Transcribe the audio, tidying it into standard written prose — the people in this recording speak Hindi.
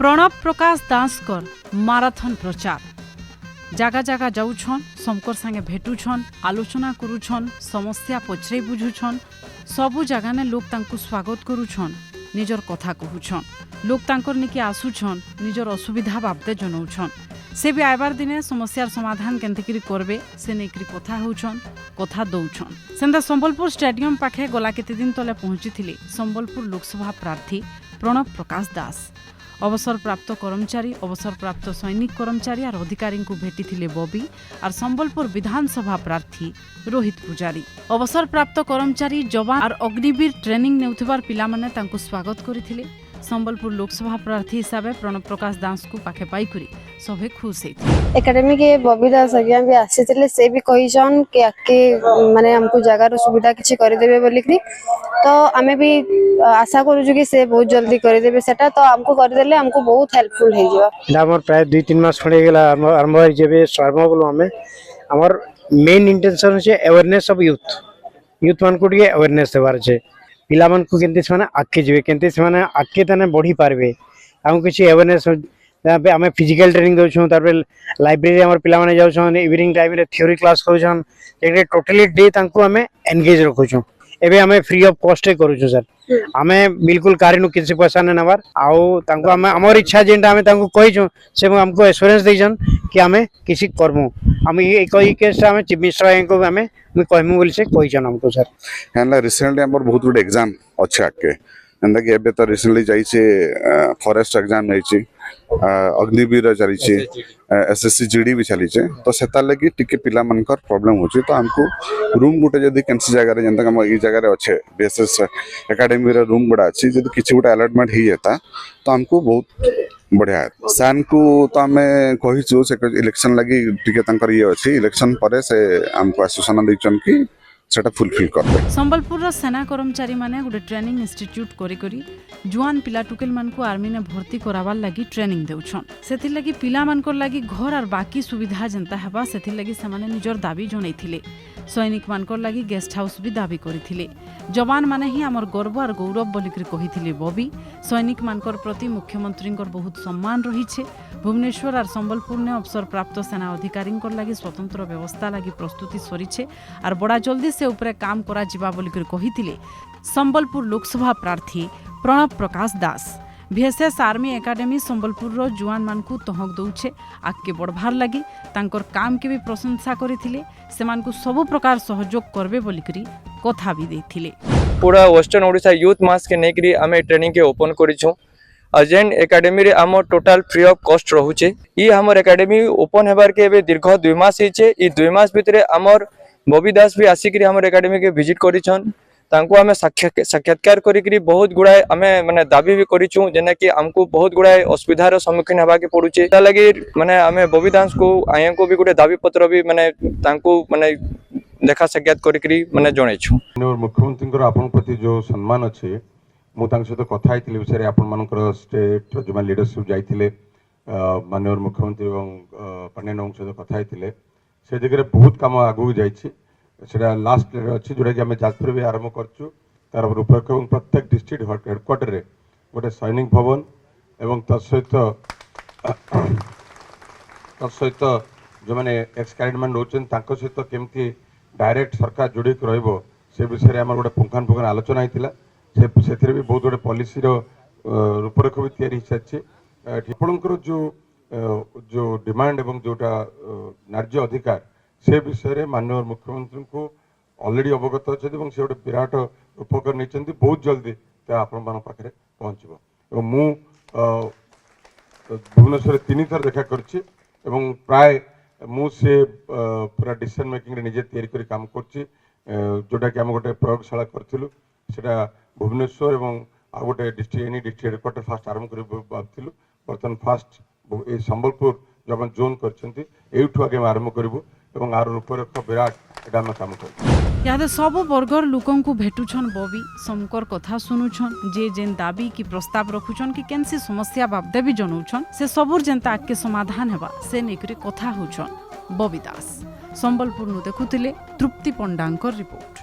प्रणव प्रकाश दासकर माराथन प्रचार जगह जगह जाऊछन समकर संगे भेटुछन आलोचना करुछन समस्या पचरे बुझुछन सबु जगह ने लोग तांकु स्वागत करुछन निजर कथा कहूछन लोग तांकर निके आसुछन निजर असुविधा बाबदे जनाउछन से भी आयबार दिने समस्यार समाधान केंतिकरी करबे से नेकरी कथा होउछन कथा दउछन सेंदा संबलपुर स्टेडियम पाखे गला केते दिन तले पहुंचीथिले संबलपुर लोकसभा प्रार्थी प्रणव प्रकाश दास अवसर प्राप्त कर्मचारी अवसर प्राप्त सैनिक कर्मचारी और अधिकारी को भेटी बॉबी और संबलपुर विधानसभा प्रार्थी रोहित पुजारी अवसर प्राप्त कर्मचारी जवान और अग्निवीर ट्रेनिंग नेउथिबार पिला माने तांको स्वागत करिथिले संबलपुर लोकसभा प्रार्थी हिसाब से प्रणव प्रकाश दास को पाखे पाई सभे खुश होते एकेडमी के बॉबी दास आज्ञा भी आसी से भी कहीछन कि आके माने हमको जगार सुविधा किछि करि देबे बोलिकरी तो आमे भी आशा करू कि से बहुत जल्दी करि देबे सेटा तो हमको करि देले हमको बहुत हेल्पफुल हे जिवो हमर प्राय 2-3 मास खडे गेला आरंभ होई जेबे सर्व बोलो हमें हमर मेन इंटेंशन छे अवेयरनेस ऑफ यूथ मान को ଟିକେ अवेयरनेस देवार छे पिला मन को केनते माने आके जेबे केनते माने आके तने बढ़ी पारबे हमको किछि अवेयरनेस आम फिजिकल ट्रेनिंग दौन तार लाइब्रेरी आम पिला माने जाउछन इवनिंग टाइम रे थ्योरी क्लास करूछन टोटली डे तांको आम एंगेज रखुछन एबे आम फ्री ऑफ कॉस्ट करूछु सर आम बिल्कुल कारिनु किसी पैसा ने नबार आउ तांको आम हमर इच्छा जेंटा आम तांको कहिछु से हमको एश्योरेंस दैछन कि आम किसी करमु हम ये कोई केस आम चीफ मिनिस्टर को आम मैं कहमु बोली से कहिछन हमको सर हैला रिसेंटली हमर बहुत गुड एग्जाम अच्छे आके एंदा कि एबे तो रिसेंटली जाइछे फॉरेस्ट एग्जाम जाइछे अग्निवीर चलीछे एसएससी जीडी भी चलीछे तो सेता लगी टिके पिला मनकर प्रॉब्लम होछि तो हमको रूम गुटे जदी कैंसी जगह रे जंता हम ई जगह रे अच्छे बीएसएस एकेडमी रे रूम गुडा अछि जदी किछि गुटे अलॉटमेंट ही जाता तो हमको बहुत बढ़िया है सान को तो हमें कहिछु से इलेक्शन लगी टिके तंकर ये अछि इलेक्शन परे से हमको आश्वासन दैछन कि सेटा फुलफिल कर संबलपुर सेना कर्मचारी माने गुटे ट्रेनिंग इंस्टीट्यूट करी जुआन पिला टुकेल मान को आर्मी ने भर्ती कराबार लगी ट्रेनिंग देउछन सेति लगी पिला मान को लगी घर और बाकी सुविधा जनता हेबा सेति लगी समाने निजर दाबी जणैथिले सैनिक मान को लगी गेस्ट हाउस भी दाबी करिथिले जवान माने ही हमर गर्व और गौरव बोलिकरी कहिथिले बॉबी सैनिक मानकर प्रति मुख्यमंत्री बहुत सम्मान रहिछे भुवनेश्वर और संबलपुर ने अवसर प्राप्त सेना अधिकारी लगी स्वतंत्र व्यवस्था लगी प्रस्तुति सरीछे और बड़ा जल्दी से ऊपर काम करा जिबा बोलिकरी कहिथिले संबलपुर लोकसभा प्रार्थी प्रणव प्रकाश दास वीएसएस आर्मी एकेडमी संबलपुर रो जुआन मान को तहक दउछे आगे बढ़वार लगी तांकर काम के भी प्रशंसा करिथिले सेमान को सब प्रकार सहयोग करबे बोलिकरी कथा भी देथिले पूरा वेस्टर्न ओडिशा यूथ मास के नेकरी आमे ट्रेनिंग के ओपन करिछु अजेन एकेडमी रे आम टोटल फ्री ऑफ कॉस्ट रहूचे ई हमर एकेडमी ओपन हेबार के बे दीर्घ 2 मास हिचे ई 2 मास भितरे हमर बॉबी दास भी आसिकरी हमर एकेडमी के विजिट करिछन तांको आमे साक्षात्कार करिकरी बहुत गुडाय आमे माने दाबी भी करिछु जेना कि हमको बहुत गुडाय असुविधार सम्मुखीन हेबा के पडुचे ता लागि माने आमे बॉबी दास को आया को भी गुडे दाबी पत्र भी माने तांको माने देखा साक्षात करिकरी माने जणैछु मुख्यमंत्री आपन प्रति जो सम्मान अछि मु तांक सहित कथा आइथिले विषय आपन मानकर स्टेट जो लीडरशिप जाइथिले माननीय मुख्यमंत्री एवं पांड्यान सहित कथा आइथिले से जगह बहुत काम आगु जाइछि सेटा लास्ट अच्छी जोटा कि आम जाजपुर भी आरंभ करछु तार रूपरेख और प्रत्येक डिस्ट्रिक्ट हेडक्वार्टर रे गोटे सैनिक भवन एवं तत्सहित जो मैंने एक्स कैडेटमैन रोचन सहित केमती डायरेक्ट सरकार जोड़ी रहिबो से विषय आम गोटे पुंखानुपुंखान आलोचना होता से भी बहुत गोटे पॉलिसी रूपरेख भी तैयारी सारी आपणकर जो डिमांड एवं जोटा न्याय्य अधिकार से विषय में माननीय मुख्यमंत्री को ऑलरेडी अवगत अच्छे से गोटे विराट उपकर नहीं बहुत जल्दी आपण पाखे पहुँचो मु भुवनेश्वर 3 थर देखा कर प्राय मु से पूरा डिसीजन मेकिंग निजे तैयारी कर काम कर जोटा कि आम गोटे प्रयोगशाला करूँ से भुवनेश्वर और आ गोटे district any district headquarter fast आरंभ कर भावुँ बर्तमान फास्ट ये संबलपुर जो आम जोन कर आगे आरंभ करूँ एवं आर रूपरेख विराट एटा काम कर यादे सब वर्गर लोकन को भेटुछन बॉबी समकर कथा सुनुछन जे जेन दाबी की प्रस्ताव रखुछन कि केनसी समस्या बाबदे भी जनाउछन से सबुर जेंता आके समाधान हेबा से नेकरी कथा होछन बॉबी दास संबलपुर नु देखुतिले तृप्ति पंडांकर रिपोर्ट।